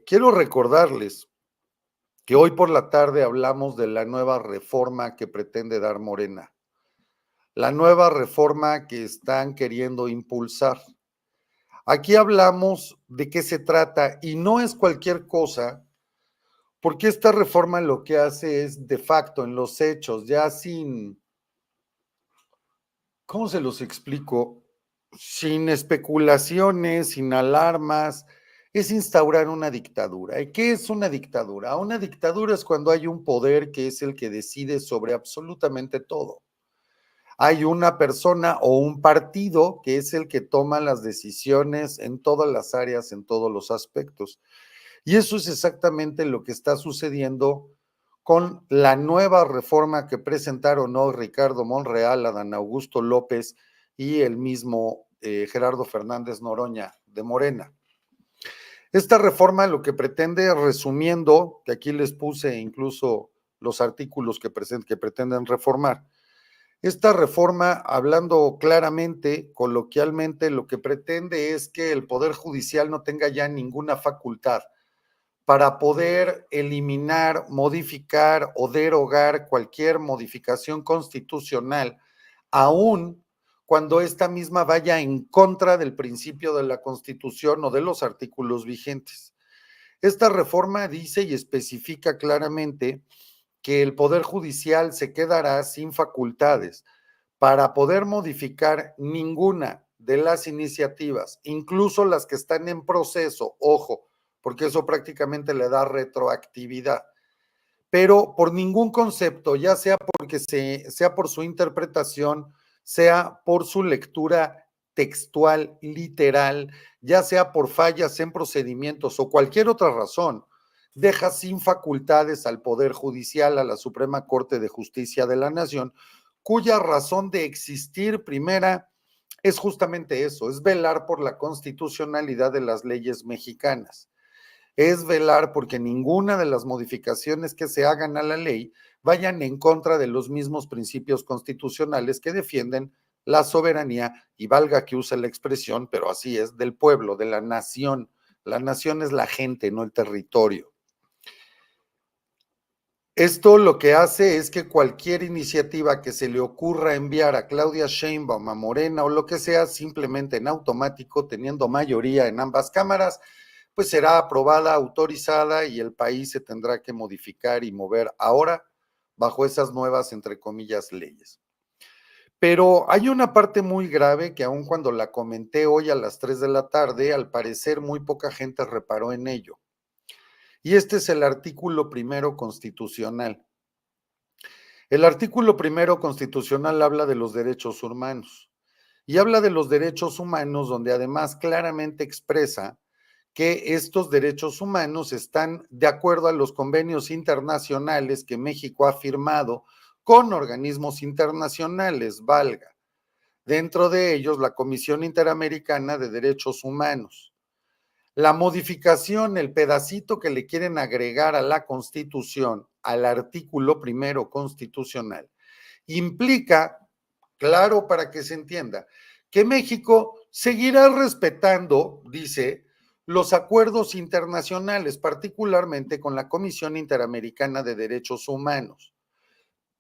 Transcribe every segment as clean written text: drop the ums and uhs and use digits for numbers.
Quiero recordarles que hoy por la tarde hablamos de la nueva reforma que pretende dar Morena, la nueva reforma que están queriendo impulsar. Aquí hablamos de qué se trata y no es cualquier cosa, porque esta reforma lo que hace es de facto, en los hechos, ya sin, ¿cómo se los explico? Sin especulaciones, sin alarmas, es instaurar una dictadura. ¿Y qué es una dictadura? Una dictadura es cuando hay un poder que es el que decide sobre absolutamente todo. Hay una persona o un partido que es el que toma las decisiones en todas las áreas, en todos los aspectos. Y eso es exactamente lo que está sucediendo con la nueva reforma que presentaron hoy Ricardo Monreal, Adán Augusto López y el mismo Gerardo Fernández Noroña de Morena. Esta reforma lo que pretende, resumiendo, que aquí les puse incluso los artículos que pretenden reformar, esta reforma, hablando claramente, coloquialmente, lo que pretende es que el Poder Judicial no tenga ya ninguna facultad para poder eliminar, modificar o derogar cualquier modificación constitucional, aun cuando esta misma vaya en contra del principio de la Constitución o de los artículos vigentes. Esta reforma dice y especifica claramente que el Poder Judicial se quedará sin facultades para poder modificar ninguna de las iniciativas, incluso las que están en proceso, ojo, porque eso prácticamente le da retroactividad, pero por ningún concepto, ya sea porque sea por su interpretación, sea por su lectura textual, literal, ya sea por fallas en procedimientos o cualquier otra razón, deja sin facultades al Poder Judicial, a la Suprema Corte de Justicia de la Nación, cuya razón de existir primera es justamente eso, es velar por la constitucionalidad de las leyes mexicanas, es velar porque ninguna de las modificaciones que se hagan a la ley vayan en contra de los mismos principios constitucionales que defienden la soberanía, y valga que use la expresión, pero así es, del pueblo, de la nación. La nación es la gente, no el territorio. Esto lo que hace es que cualquier iniciativa que se le ocurra enviar a Claudia Sheinbaum, a Morena o lo que sea, simplemente en automático, teniendo mayoría en ambas cámaras, pues será aprobada, autorizada y el país se tendrá que modificar y mover ahora bajo esas nuevas, entre comillas, leyes. Pero hay una parte muy grave que aun cuando la comenté hoy a las 3 de la tarde, al parecer muy poca gente reparó en ello. Y este es el artículo primero constitucional. El artículo primero constitucional habla de los derechos humanos y habla de los derechos humanos donde además claramente expresa que estos derechos humanos están de acuerdo a los convenios internacionales que México ha firmado con organismos internacionales, valga. Dentro de ellos, la Comisión Interamericana de Derechos Humanos. La modificación, el pedacito que le quieren agregar a la Constitución, al artículo primero constitucional, implica, claro para que se entienda, que México seguirá respetando, dice, los acuerdos internacionales, particularmente con la Comisión Interamericana de Derechos Humanos,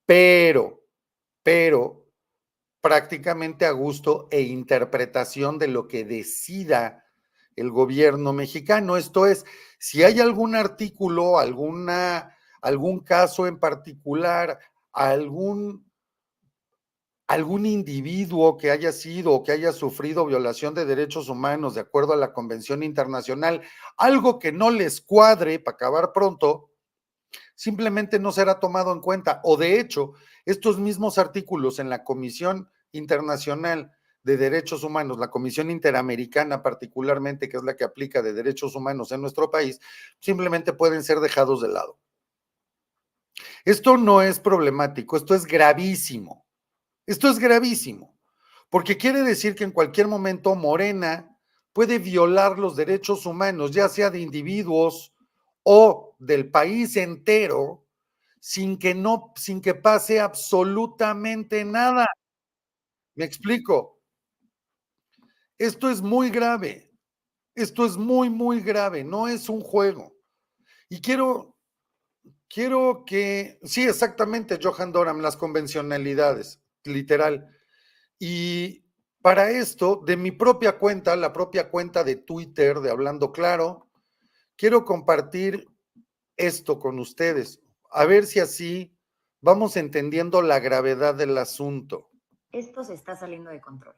pero prácticamente a gusto e interpretación de lo que decida el gobierno mexicano. Esto es, si hay algún artículo, algún caso en particular, algún individuo que haya sido o que haya sufrido violación de derechos humanos de acuerdo a la Convención Internacional, algo que no les cuadre para acabar pronto, simplemente no será tomado en cuenta. O de hecho, estos mismos artículos en la Comisión Internacional de Derechos Humanos, la Comisión Interamericana particularmente, que es la que aplica de derechos humanos en nuestro país, simplemente pueden ser dejados de lado. Esto no es problemático, esto es gravísimo. Esto es gravísimo, porque quiere decir que en cualquier momento Morena puede violar los derechos humanos, ya sea de individuos o del país entero, sin que pase absolutamente nada. ¿Me explico? Esto es muy grave. Esto es muy, muy grave, no es un juego. Y quiero que, sí, exactamente, Johan Doram, las convencionalidades, literal. Y para esto, de mi propia cuenta, la propia cuenta de Twitter de Hablando Claro, quiero compartir esto con ustedes, a ver si así vamos entendiendo la gravedad del asunto. Esto se está saliendo de control.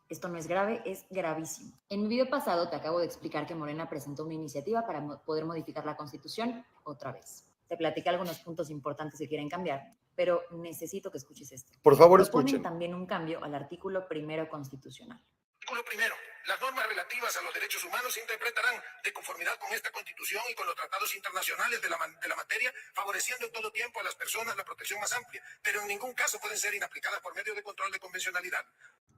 Esto no es grave, es gravísimo. En mi video pasado te acabo de explicar que Morena presentó una iniciativa para poder modificar la Constitución otra vez. Te platiqué algunos puntos importantes que quieren cambiar, pero necesito que escuches esto. Por favor, Proponen escuchen. también un cambio al artículo 1 constitucional. Artículo primero. Las normas relativas a los derechos humanos se interpretarán de conformidad con esta Constitución y con los tratados internacionales de la materia, favoreciendo en todo tiempo a las personas la protección más amplia, pero en ningún caso pueden ser inaplicadas por medio de control de convencionalidad.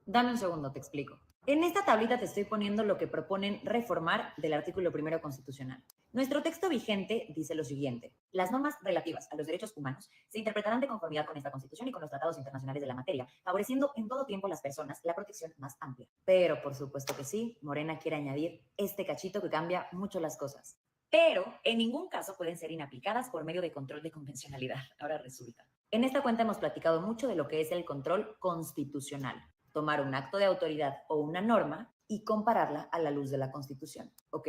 Dame un segundo, te explico. En esta tablita te estoy poniendo lo que proponen reformar del artículo 1 constitucional. Nuestro texto vigente dice lo siguiente: las normas relativas a los derechos humanos se interpretarán de conformidad con esta Constitución y con los tratados internacionales de la materia, favoreciendo en todo tiempo a las personas la protección más amplia. Pero, por supuesto que sí, Morena quiere añadir este cachito que cambia mucho las cosas. Pero en ningún caso pueden ser inaplicadas por medio de control de convencionalidad. Ahora resulta. En esta cuenta hemos platicado mucho de lo que es el control constitucional. Tomar un acto de autoridad o una norma y compararla a la luz de la Constitución. Ok,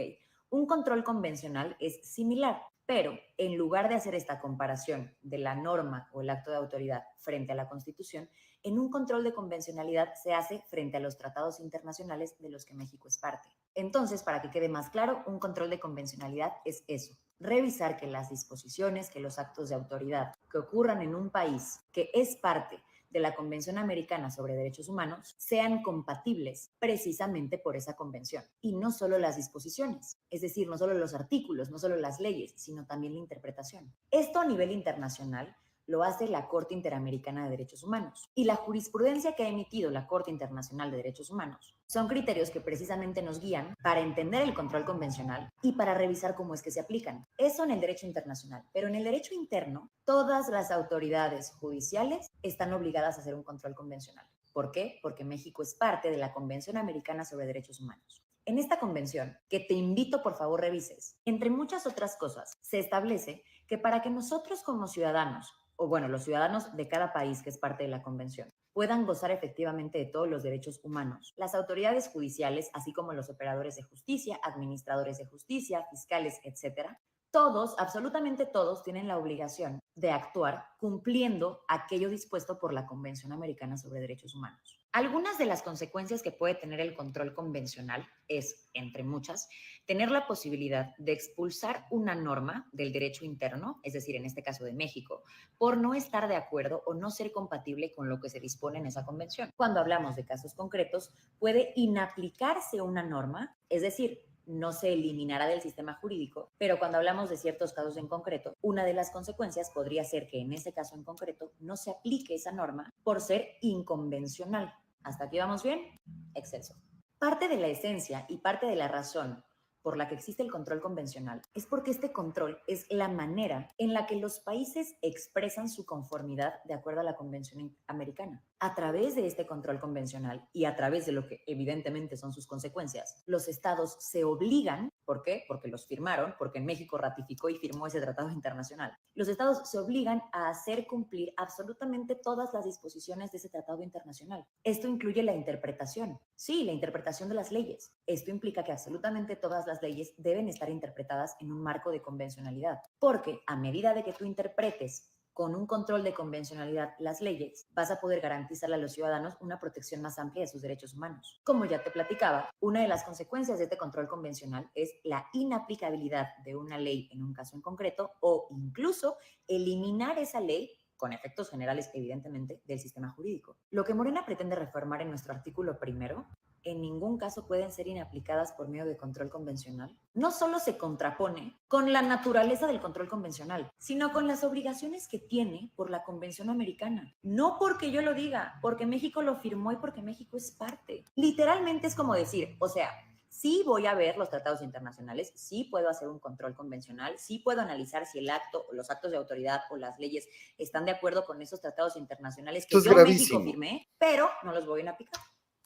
un control convencional es similar, pero en lugar de hacer esta comparación de la norma o el acto de autoridad frente a la Constitución, en un control de convencionalidad se hace frente a los tratados internacionales de los que México es parte. Entonces, para que quede más claro, un control de convencionalidad es eso: revisar que las disposiciones, que los actos de autoridad que ocurran en un país que es parte de la Convención Americana sobre Derechos Humanos sean compatibles precisamente por esa convención. Y no solo las disposiciones, es decir, no solo los artículos, no solo las leyes, sino también la interpretación. Esto a nivel internacional lo hace la Corte Interamericana de Derechos Humanos. Y la jurisprudencia que ha emitido la Corte Internacional de Derechos Humanos son criterios que precisamente nos guían para entender el control convencional y para revisar cómo es que se aplican. Eso en el derecho internacional, pero en el derecho interno, todas las autoridades judiciales están obligadas a hacer un control convencional. ¿Por qué? Porque México es parte de la Convención Americana sobre Derechos Humanos. En esta convención, que te invito por favor revises, entre muchas otras cosas, se establece que para que nosotros como ciudadanos, o bueno, los ciudadanos de cada país que es parte de la convención, puedan gozar efectivamente de todos los derechos humanos, las autoridades judiciales, así como los operadores de justicia, administradores de justicia, fiscales, etcétera, todos, absolutamente todos, tienen la obligación de actuar cumpliendo aquello dispuesto por la Convención Americana sobre Derechos Humanos. Algunas de las consecuencias que puede tener el control convencional es, entre muchas, tener la posibilidad de expulsar una norma del derecho interno, es decir, en este caso de México, por no estar de acuerdo o no ser compatible con lo que se dispone en esa convención. Cuando hablamos de casos concretos, puede inaplicarse una norma, es decir, no se eliminará del sistema jurídico, pero cuando hablamos de ciertos casos en concreto, una de las consecuencias podría ser que en ese caso en concreto no se aplique esa norma por ser inconvencional. ¿Hasta aquí vamos bien? Excelso. Parte de la esencia y parte de la razón por la que existe el control convencional es porque este control es la manera en la que los países expresan su conformidad de acuerdo a la Convención Americana. A través de este control convencional y a través de lo que evidentemente son sus consecuencias, los estados se obligan, ¿por qué? Porque los firmaron, porque México ratificó y firmó ese tratado internacional. Los estados se obligan a hacer cumplir absolutamente todas las disposiciones de ese tratado internacional. Esto incluye la interpretación. Sí, la interpretación de las leyes. Esto implica que absolutamente todas las leyes deben estar interpretadas en un marco de convencionalidad, porque a medida de que tú interpretes con un control de convencionalidad las leyes, vas a poder garantizarle a los ciudadanos una protección más amplia de sus derechos humanos. Como ya te platicaba, una de las consecuencias de este control convencional es la inaplicabilidad de una ley en un caso en concreto o incluso eliminar esa ley con efectos generales, evidentemente, del sistema jurídico. Lo que Morena pretende reformar en nuestro artículo 1 en ningún caso pueden ser inaplicadas por medio de control convencional. No solo se contrapone con la naturaleza del control convencional, sino con las obligaciones que tiene por la Convención Americana. No porque yo lo diga, porque México lo firmó y porque México es parte. Literalmente es como decir, o sea, sí voy a ver los tratados internacionales, sí puedo hacer un control convencional, sí puedo analizar si el acto, los actos de autoridad o las leyes están de acuerdo con esos tratados internacionales que Esto es yo, México, gravísimo. firmé, pero no los voy a aplicar.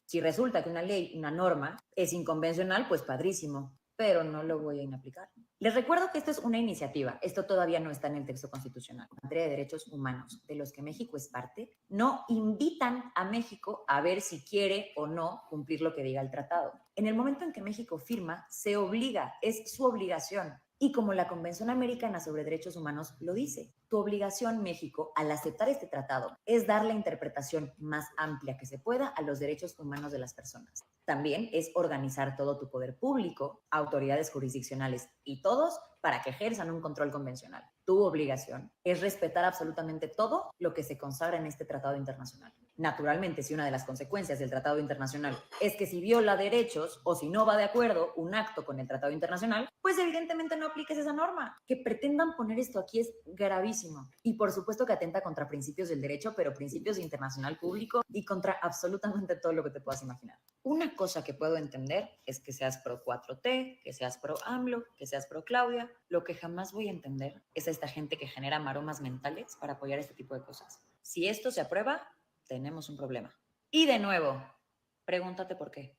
Si resulta que una ley, una norma, es inconvencional, pues padrísimo, pero no lo voy a inaplicar. Les recuerdo que esto es una iniciativa, esto todavía no está en el texto constitucional. En materia de derechos humanos, de los que México es parte, no invitan a México a ver si quiere o no cumplir lo que diga el tratado. En el momento en que México firma, se obliga, es su obligación. Y como la Convención Americana sobre Derechos Humanos lo dice, tu obligación, México, al aceptar este tratado, es dar la interpretación más amplia que se pueda a los derechos humanos de las personas. También es organizar todo tu poder público, autoridades jurisdiccionales y todos para que ejerzan un control convencional. Tu obligación es respetar absolutamente todo lo que se consagra en este tratado internacional. Naturalmente, si una de las consecuencias del tratado internacional es que si viola derechos o si no va de acuerdo un acto con el tratado internacional, pues evidentemente no apliques esa norma. Que pretendan poner esto aquí es gravísimo. Y por supuesto que atenta contra principios del derecho, pero principios internacional público y contra absolutamente todo lo que te puedas imaginar. Una cosa que puedo entender es que seas pro 4T, que seas pro AMLO, que seas pro Claudia. Lo que jamás voy a entender es a esta gente que genera maromas mentales para apoyar este tipo de cosas. Si esto se aprueba, tenemos un problema. Y de nuevo, pregúntate por qué.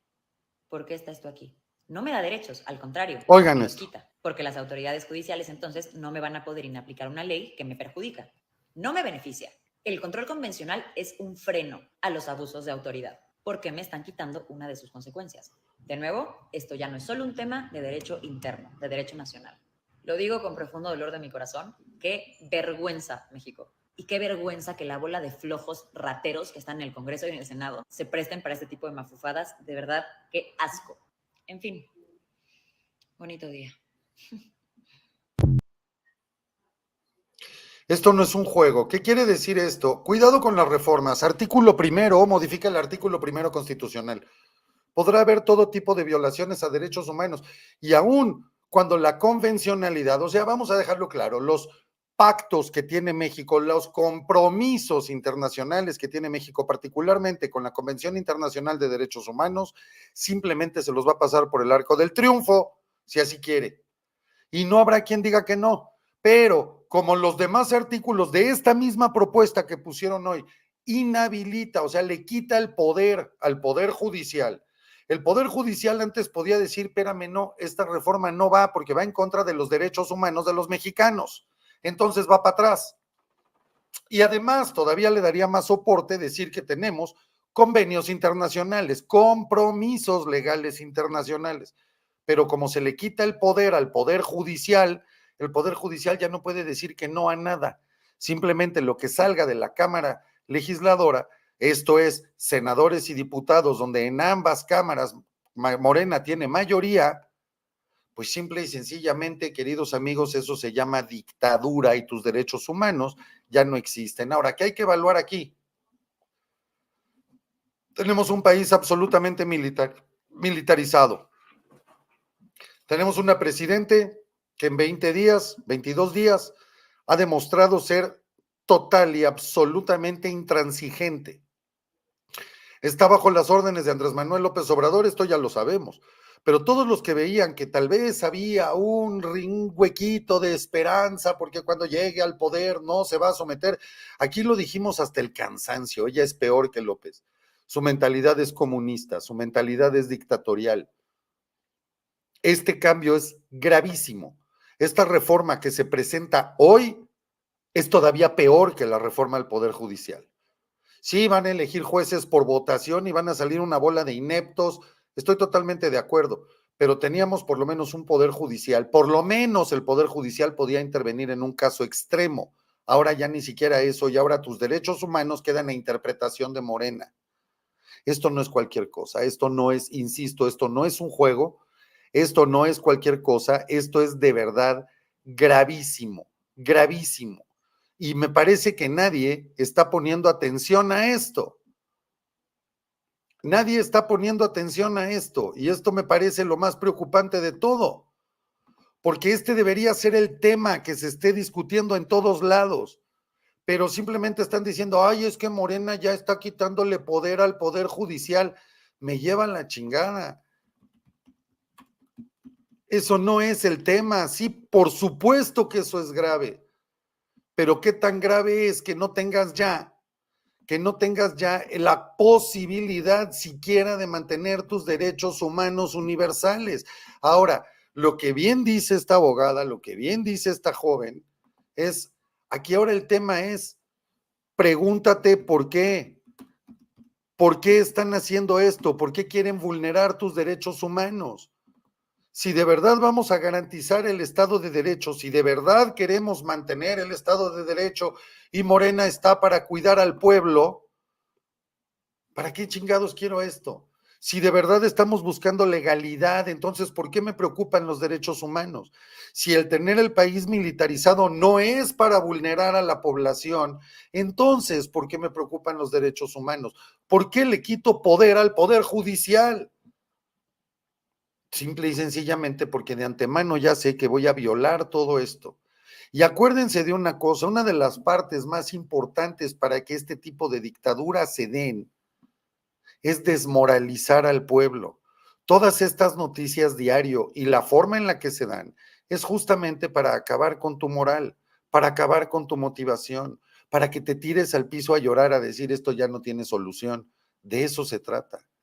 ¿Por qué está esto aquí? No me da derechos, al contrario, Oigan me los esto. quita, porque las autoridades judiciales entonces no me van a poder inaplicar una ley que me perjudica. No me beneficia. El control convencional es un freno a los abusos de autoridad, porque me están quitando una de sus consecuencias. De nuevo, esto ya no es solo un tema de derecho interno, de derecho nacional. Lo digo con profundo dolor de mi corazón. Qué vergüenza, México. Y qué vergüenza que la bola de flojos rateros que están en el Congreso y en el Senado se presten para este tipo de mafufadas. De verdad, qué asco. En fin, bonito día. Esto no es un juego. ¿Qué quiere decir esto? Cuidado con las reformas. Artículo primero, modifica el artículo primero constitucional. Podrá haber todo tipo de violaciones a derechos humanos y aún cuando la convencionalidad, o sea, vamos a dejarlo claro, los pactos que tiene México, los compromisos internacionales que tiene México, particularmente con la Convención Internacional de Derechos Humanos, simplemente se los va a pasar por el arco del triunfo, si así quiere. Y no habrá quien diga que no, pero como los demás artículos de esta misma propuesta que pusieron hoy, inhabilita, o sea, le quita el poder al Poder Judicial. El Poder Judicial antes podía decir, espérame, no, esta reforma no va porque va en contra de los derechos humanos de los mexicanos. Entonces va para atrás. Y además todavía le daría más soporte decir que tenemos convenios internacionales, compromisos legales internacionales. Pero como se le quita el poder al Poder Judicial, el Poder Judicial ya no puede decir que no a nada. Simplemente lo que salga de la Cámara Legisladora, esto es, senadores y diputados, donde en ambas cámaras Morena tiene mayoría, pues simple y sencillamente, queridos amigos, eso se llama dictadura y tus derechos humanos ya no existen. Ahora, ¿qué hay que evaluar aquí? Tenemos un país absolutamente militarizado. Tenemos una presidente que en 20 días, 22 días, ha demostrado ser total y absolutamente intransigente. Está bajo las órdenes de Andrés Manuel López Obrador, esto ya lo sabemos. Pero todos los que veían que tal vez había un huequito de esperanza porque cuando llegue al poder no se va a someter, aquí lo dijimos hasta el cansancio, ella es peor que López. Su mentalidad es comunista, su mentalidad es dictatorial. Este cambio es gravísimo. Esta reforma que se presenta hoy es todavía peor que la reforma al Poder Judicial. Sí, van a elegir jueces por votación y van a salir una bola de ineptos. Estoy totalmente de acuerdo, pero teníamos por lo menos un Poder Judicial. Por lo menos el Poder Judicial podía intervenir en un caso extremo. Ahora ya ni siquiera eso, y ahora tus derechos humanos quedan a interpretación de Morena. Esto no es cualquier cosa, esto no es, insisto, esto no es un juego, esto no es cualquier cosa, esto es de verdad gravísimo, gravísimo. Y me parece que nadie está poniendo atención a esto. Nadie está poniendo atención a esto, y esto me parece lo más preocupante de todo, porque este debería ser el tema que se esté discutiendo en todos lados, pero simplemente están diciendo, ay, es que Morena ya está quitándole poder al Poder Judicial. Me llevan la chingada. Eso no es el tema. Sí, por supuesto que eso es grave, pero qué tan grave es que no tengas ya, que no tengas ya la posibilidad siquiera de mantener tus derechos humanos universales. Ahora, lo que bien dice esta abogada, lo que bien dice esta joven, es, aquí ahora el tema es, pregúntate por qué. ¿Por qué están haciendo esto? ¿Por qué quieren vulnerar tus derechos humanos? Si de verdad vamos a garantizar el Estado de Derecho, si de verdad queremos mantener el Estado de Derecho y Morena está para cuidar al pueblo, ¿para qué chingados quiero esto? Si de verdad estamos buscando legalidad, entonces, ¿por qué me preocupan los derechos humanos? Si el tener el país militarizado no es para vulnerar a la población, entonces, ¿por qué me preocupan los derechos humanos? ¿Por qué le quito poder al Poder Judicial? Simple y sencillamente porque de antemano ya sé que voy a violar todo esto. Y acuérdense de una cosa, una de las partes más importantes para que este tipo de dictaduras se den es desmoralizar al pueblo. Todas estas noticias diario y la forma en la que se dan es justamente para acabar con tu moral, para acabar con tu motivación, para que te tires al piso a llorar, a decir esto ya no tiene solución. De eso se trata.